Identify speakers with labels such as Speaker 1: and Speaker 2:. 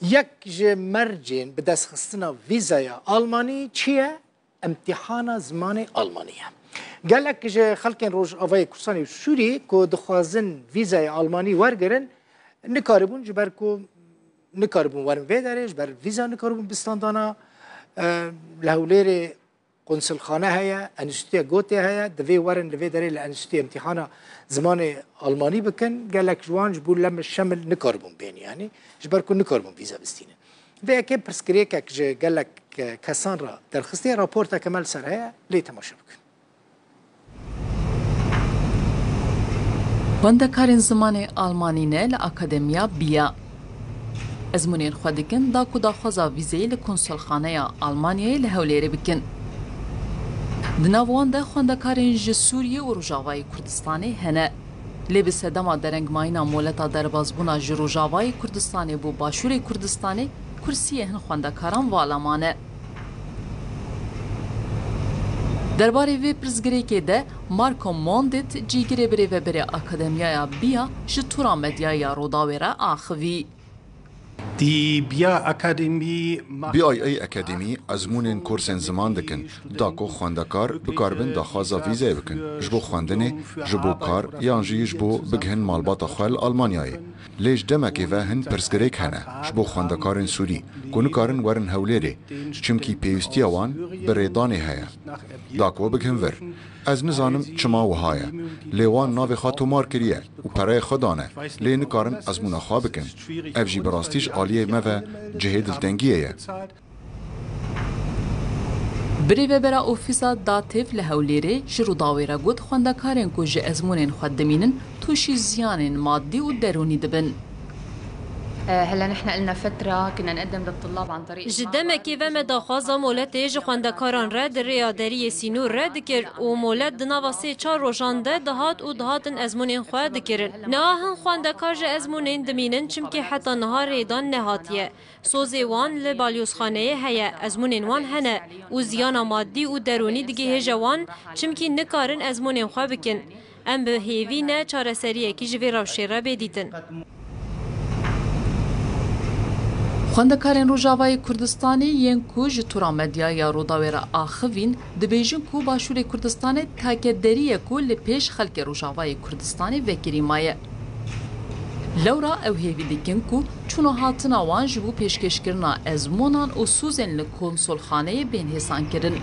Speaker 1: یک مرجین به دست خستنا ویزای آلمانی چیه؟ امتحان زمان آلمانیه. گلک که خلکن روش آوای کردستان سوری که دخوازن ویزای آلمانی ورگرن نکاربون جبر که نکاربون ورن ویدارش بر ویزا نکاربون بستاندانا لهولیر قنصل خانه هيا انستيا جوتي هيا دفي ورن دفي داري الانستيا امتحانا زمان الماني بكن قال لك جوان جبول لما الشمل نكربون بين يعني جبركم نكربون فيزا بستينا في كي برسكريكا قال لك كاسانرا درخستي رابورتا كمال سر هيا لي تماشا بكن
Speaker 2: خوندکارین زمان آلمانی نه لأکادمیا بیا ازمونین خودکن دا کدا خوزا ویزه لکنسولخانه آلمانیای لهولیره بکن. دناوان ده خوندکارین ج سوریه و روجاوای کردستانی هنه. لی بسدما درنگ ماینا مولتا دربازبونا ج روجاوای کردستانی بو باشور کردستانی کرسیه هن خوندکاران والامانه. درباره وی پرزگریکی ده مارکو موندیت جیگری بری و بری اکادمیای بیا جتورا مدیای روداویره آخوی.
Speaker 3: Die BIA-Akademie
Speaker 4: BIA ازمونین کورسن زمان دکن داکو خواندکار بکاربن داخوازا ویزه بکن جبو خواندنه جبو کار یان جی جبو بگهن مالباتا خوال آلمانیای لیج دمکی و هن پرسگریک هنه جبو خواندکارن سوری کنکارن ورن هولیره چمکی پیوستی وان بریدانی هیا داکو بگهن ور از نزانم چما وهایه لیوان ناوی خاتو مار کریه و پرای خودانه لی نکارن از مناخوا بکن افجی براستیش آلیه موه جهید التنگیه
Speaker 2: بری و برا اوفیسا داتیف لهولیره جرو داویره گود خوندکارن که جه ازمونین خود دمینن توشی زیانین مادی و درونی دبن
Speaker 5: هلا نحن قلنا فترة كنا نقدم للطلاب عن طريق
Speaker 6: جدما كيف ما داخوازا مولات يجي خوندكاران رد الريادري سينور رد كر ومولات دنافاسي چار روشان ده دهات و دهاتن ازمونين خواه دكرن ناهن خوندكار جه ازمونين دمينن چمكي حتى نهار ريدان نهاتيه سوزي وان لباليوس خانه هيا ازمونين وان هنه و زيانا مادي و دروني دگه هجوان چمكي نكارن ازمونين خواه بكن ام به هيوينه چاره سريه كي جوي روشيره بديتن
Speaker 2: خوندکارین روجاوای کردستانی ین کو جتورا مدیای روداویره آخوین دبیجن کو باشور کردستانی تاکدریه کو لپیش خلک روجاوای کردستانی وکری مایه. لورا او هیوی دیکن کو چونو هاتنا وان جبو پیشکش کرنا ازمونان و سوزن لکنسول خانه بین حسان کرن.